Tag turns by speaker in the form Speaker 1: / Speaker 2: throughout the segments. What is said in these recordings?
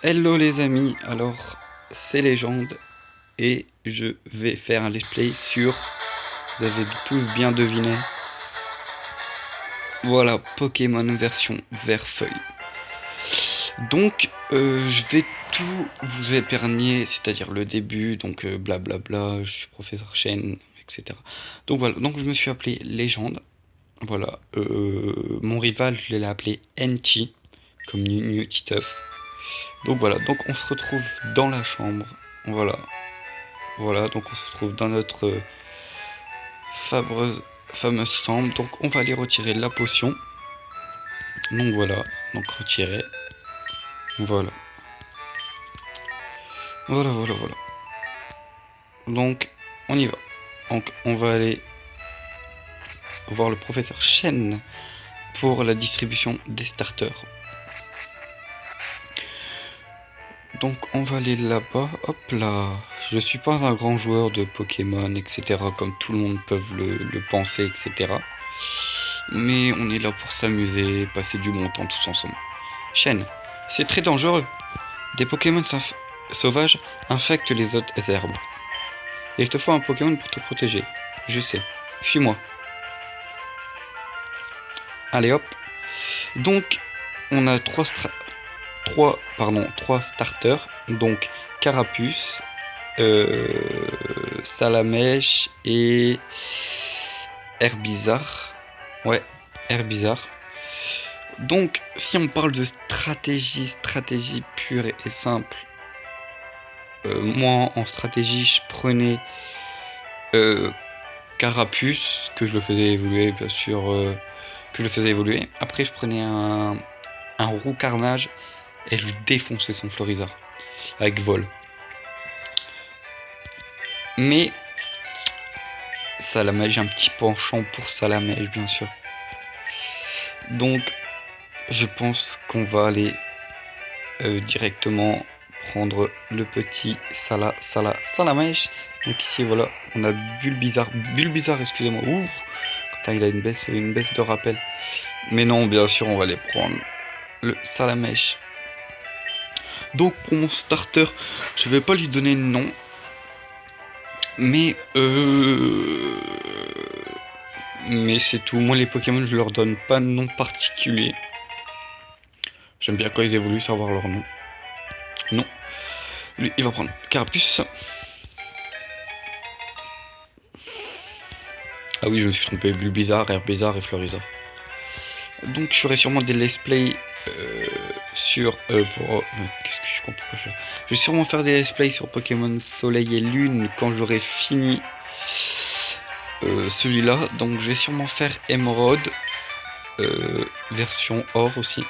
Speaker 1: Hello les amis, alors c'est Légende et je vais faire un let's play sur, vous avez tous bien deviné, voilà, Pokémon version vert-feuille. Donc je vais tout vous épargner, c'est-à-dire le début, donc blablabla, je suis professeur Chen, etc. Donc voilà, donc je me suis appelé Légende, voilà, mon rival je l'ai appelé Enchi, comme New Titeuf. Donc voilà, donc on se retrouve dans la chambre, voilà. Voilà, donc on se retrouve dans notre fameuse chambre. Donc on va aller retirer la potion. Donc voilà, donc retirer. Voilà. Voilà. Donc on y va. Donc on va aller voir le professeur Chen pour la distribution des starters. Donc on va aller là-bas. Hop là. Je suis pas un grand joueur de Pokémon, etc. Comme tout le monde peut le penser, etc. Mais on est là pour s'amuser, passer du bon temps tous ensemble. Chen, c'est très dangereux. Des Pokémon sauvages infectent les autres herbes. Il te faut un Pokémon pour te protéger. Je sais. Suis-moi. Allez hop. Donc, on a trois starters. Donc, Carapuce, Salamèche et Herbizarre. Ouais, Herbizarre. Donc, si on parle de stratégie pure et simple, moi en stratégie, je prenais Carapuce, que je le faisais évoluer, bien sûr, que je le faisais évoluer. Après, je prenais un Roux Carnage et je défonçais son Florizard avec vol. Mais Salamèche, j'ai un petit penchant pour Salamèche, bien sûr. Donc, je pense qu'on va aller directement prendre le petit Salamèche. Donc ici, voilà, on a Bulbizarre, excusez-moi. Ouh, quand il a une baisse de rappel. Mais non, bien sûr, on va aller prendre le Salamèche. Donc pour mon starter, je vais pas lui donner de nom. Mais c'est tout. Moi les Pokémon, je leur donne pas de nom particulier. J'aime bien quand ils évoluent savoir leur nom. Non. Lui, il va prendre Carapuce. Ah oui, je me suis trompé. Bulbizarre, Herbizarre et Florizarre. Donc je ferai sûrement des let's play sur qu'est-ce que je comprends pas. Je vais sûrement faire des let's play sur Pokémon Soleil et Lune quand j'aurai fini celui-là. Donc je vais sûrement faire Emerald version or aussi.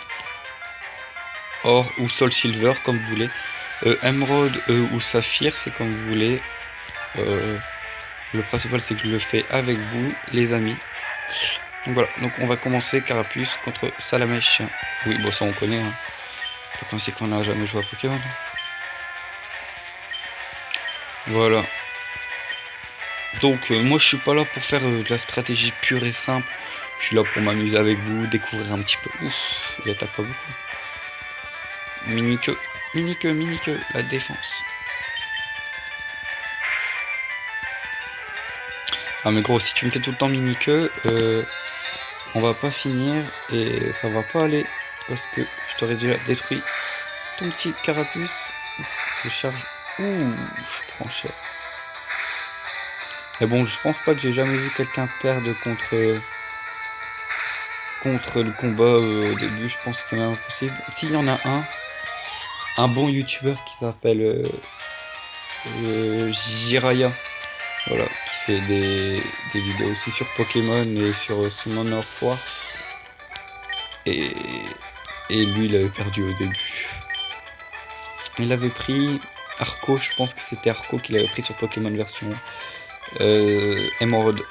Speaker 1: Or ou Soul Silver comme vous voulez. Emerald ou Saphir, c'est comme vous voulez. Le principal c'est que je le fais avec vous les amis. Donc voilà, donc on va commencer Carapuce contre Salamèche. Oui, bon ça on connaît, hein. C'est comme si qu'on n'a jamais joué à Pokémon. Voilà. Donc moi je suis pas là pour faire de la stratégie pure et simple. Je suis là pour m'amuser avec vous, découvrir un petit peu. Ouf, il attaque pas beaucoup. Mini-queue, la défense. Ah mais gros, si tu me fais tout le temps mini-queue, on va pas finir et ça va pas aller. Parce que je t'aurais déjà détruit ton petit Carapuce. Je charge. Ouh, je prends cher. Mais bon, je pense pas que j'ai jamais vu quelqu'un perdre contre le combat au début. Je pense que c'est même impossible. S'il y en a un bon youtubeur qui s'appelle Jiraya, voilà, qui fait des vidéos aussi sur Pokémon et sur Summon of War. Et lui, il avait perdu au début. Il avait pris Arco, je pense que c'était Arco qu'il avait pris sur Pokémon version Emerald.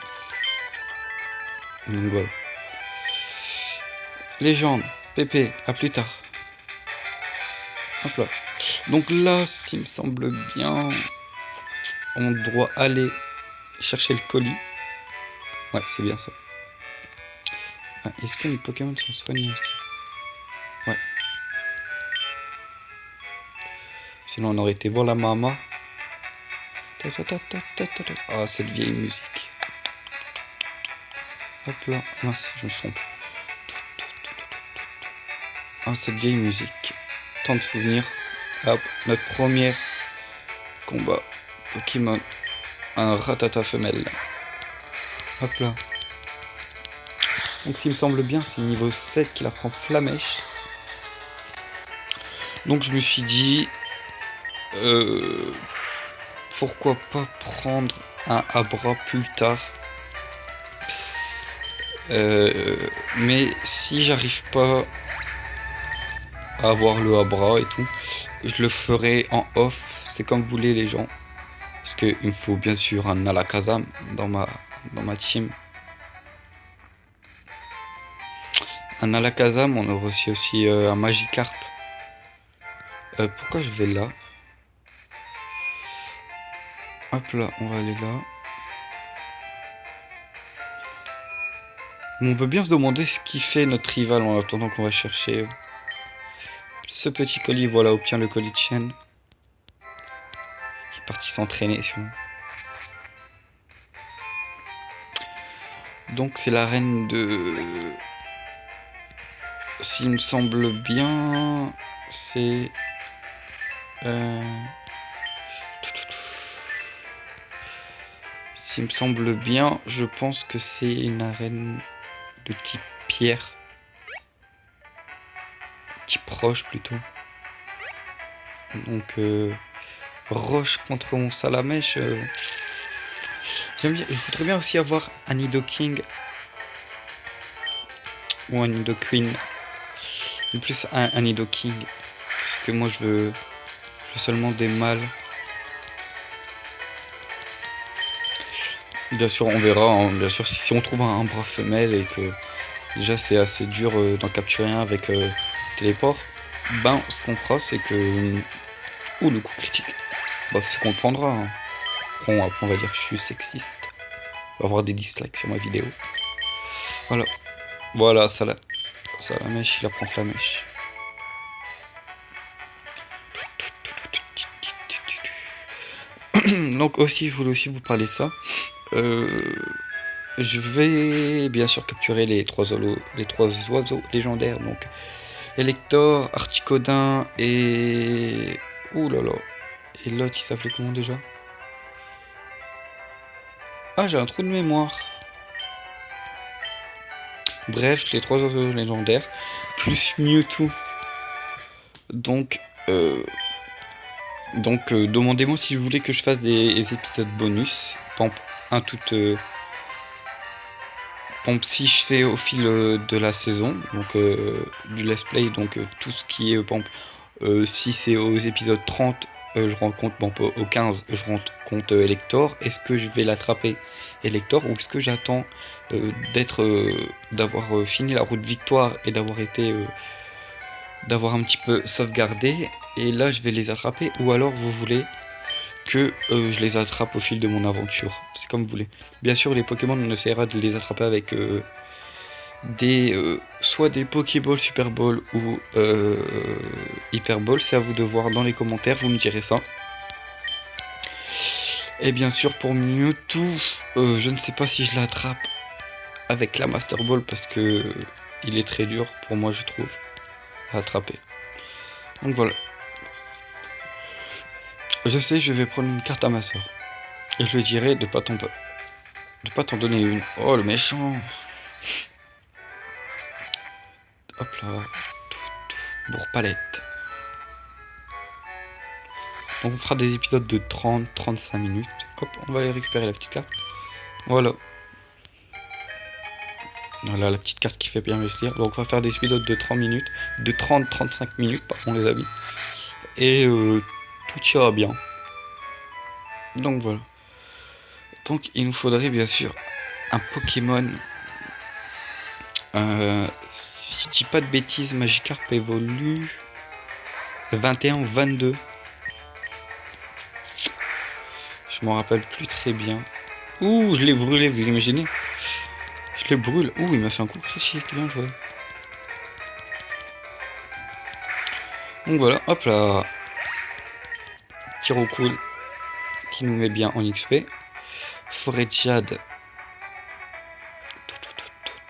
Speaker 1: Donc voilà. Légende, Pépé, à plus tard. Hop là. Donc là, s'il me semble bien, on doit aller chercher le colis. Ouais, c'est bien ça. Ah, est-ce que les Pokémon sont soignés aussi? Ouais. Sinon on aurait été voir la maman. Ah, cette vieille musique. Hop là, mince, je me trompe. Ah, cette vieille musique. Tant de souvenirs. Hop, notre premier combat Pokémon. Un Rattata femelle. Hop là. Donc s'il me semble bien, c'est niveau 7 qu'il apprend Flamèche. Donc je me suis dit... pourquoi pas prendre un Abra plus tard. Mais si j'arrive pas à avoir le Abra et tout, je le ferai en off. C'est comme vous voulez les gens. Parce qu'il me faut bien sûr un Alakazam dans ma team. Un Alakazam, on aura aussi un Magikarp. Pourquoi je vais là? Hop là, on va aller là. On peut bien se demander ce qui fait notre rival en attendant qu'on va chercher ce petit colis. Voilà, obtient le colis de chaîne. Il est parti s'entraîner. Donc c'est la reine de... S'il me semble bien, c'est... S'il me semble bien, je pense que c'est une arène de type pierre. Type roche plutôt. Donc roche contre mon Salamèche. J'aime bien, je voudrais bien aussi avoir un Nidoking. Ou un Nidoqueen. En plus un Nidoking. Parce que moi je veux seulement des mâles. Bien sûr on verra, hein, bien sûr si on trouve un bras femelle et que déjà c'est assez dur d'en capturer un avec téléport, ben ce qu'on fera c'est que... Ouh, le coup critique. Bah c'est ce qu'on prendra. Hein. Bon, après on va dire que je suis sexiste. On va avoir des dislikes sur ma vidéo. Voilà. Voilà, ça la mèche, il apprend Flamèche. Donc aussi, je voulais aussi vous parler de ça. Je vais bien sûr capturer les trois oiseaux légendaires. Donc Elector, Articodin et... Ouh là là. Et l'autre, il s'appelait comment déjà? Ah, j'ai un trou de mémoire. Bref, les trois oiseaux légendaires. Plus Mewtwo. Donc, demandez-moi si vous voulez que je fasse des épisodes bonus. Par exemple, un tout... si je fais au fil de la saison, donc du let's play, donc tout ce qui est, si c'est aux épisodes 30, je rends compte, au 15, je rends compte Elector. Est-ce que je vais l'attraper Elector, ou est-ce que j'attends d'avoir fini la route victoire et d'avoir un petit peu sauvegardé, et là je vais les attraper, ou alors vous voulez que je les attrape au fil de mon aventure. C'est comme vous voulez. Bien sûr, les Pokémon, on essaiera de les attraper avec soit des Pokéball, Super Ball ou Hyper Ball. C'est à vous de voir dans les commentaires, vous me direz ça. Et bien sûr, pour Mewtwo, je ne sais pas si je l'attrape avec la Master Ball, parce que il est très dur pour moi, je trouve, à attraper. Donc voilà. Je sais, je vais prendre une carte à ma soeur. Et je lui dirai de pas t'en donner une. Oh, le méchant. Hop là. Bourre-palette. Donc on fera des épisodes de 30-35 minutes. Hop, on va aller récupérer la petite carte. Voilà. Voilà la petite carte qui fait bien investir. Donc on va faire des épisodes de 30 minutes. De 30-35 minutes, pardon les amis. Et tout ira bien. Donc voilà. Donc il nous faudrait bien sûr un Pokémon. Si je dis pas de bêtises, Magikarp évolue 21 ou 22. Je m'en rappelle plus très bien. Ouh, je l'ai brûlé, vous imaginez? Je le brûle. Ouh, il m'a fait un coup critique, bien joué. Donc voilà, hop là. Tyrocool qui nous met bien en XP. Forêt de Jade.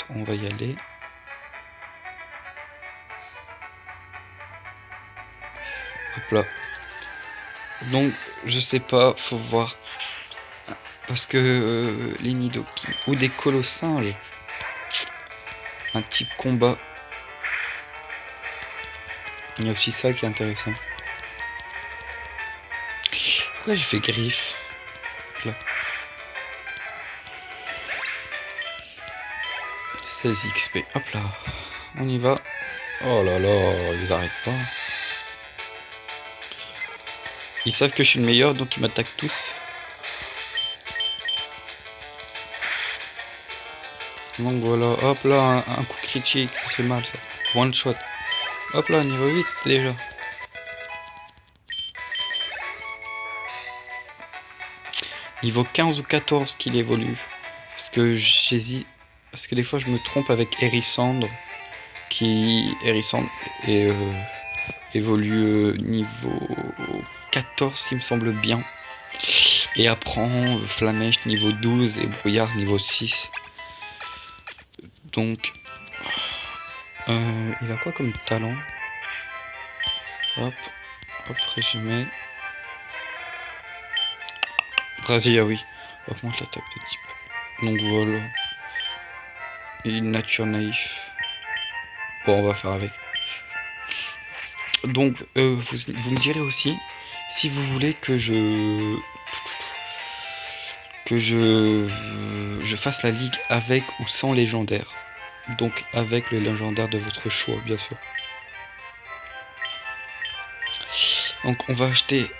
Speaker 1: On va y aller. Hop là. Donc, je sais pas, faut voir. Parce que les Nidoki ou des colossinges. Un type combat. Il y a aussi ça qui est intéressant. Là, j'ai fait griffe. Là. 16 XP. Hop là. On y va. Oh là là, ils arrêtent pas. Ils savent que je suis le meilleur, donc ils m'attaquent tous. Donc voilà, hop là, un coup critique, ça fait mal ça. One shot. Hop là, niveau 8 déjà. Niveau 15 ou 14 qu'il évolue. Parce que j'hésite. Parce que des fois je me trompe avec Hérissandre. Hérissandre évolue niveau 14 il me semble bien. Et apprend Flamèche niveau 12 et Brouillard niveau 6. Donc il a quoi comme talent? Hop, hop, résumé. Brasilia, oui. Augmente l'attaque de type. Donc voilà. Et nature naïf. Bon, on va faire avec. Donc, vous me direz aussi si vous voulez que je fasse la ligue avec ou sans légendaire. Donc avec le légendaire de votre choix, bien sûr. Donc on va acheter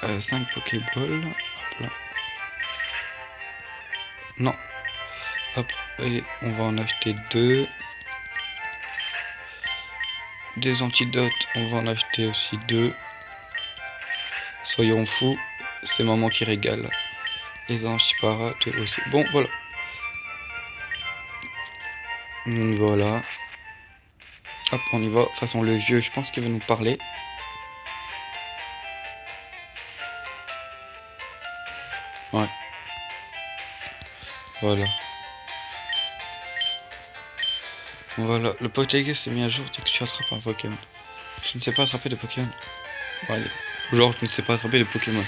Speaker 1: 5 Pokéballs. Hop là. Non. Hop, et on va en acheter 2. Des antidotes, on va en acheter aussi 2. Soyons fous, c'est maman qui régale. Les antiparas, tout aussi. Bon, voilà. Voilà. Hop, on y va. De toute façon, le vieux, je pense qu'il va nous parler. Ouais. Voilà. Voilà, le Pokédex s'est mis à jour dès que tu attrapes un Pokémon. Je ne sais pas attraper de Pokémon. Bon, allez. Genre, je ne sais pas attraper les Pokémon.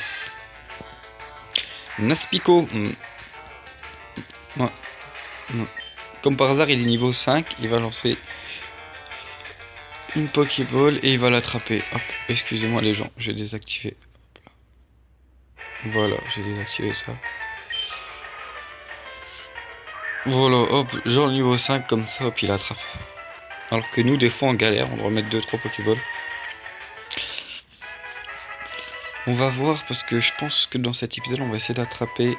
Speaker 1: Naspico. Ouais. Non. Comme par hasard, il est niveau 5. Il va lancer une Pokéball et il va l'attraper. Hop, excusez-moi les gens, j'ai désactivé. Voilà, j'ai désactivé ça. Voilà, hop, genre niveau 5 comme ça, hop, il attrape. Alors que nous, des fois, en galère, on doit mettre 2-3 Pokéballs. On va voir, parce que je pense que dans cet épisode, on va essayer d'attraper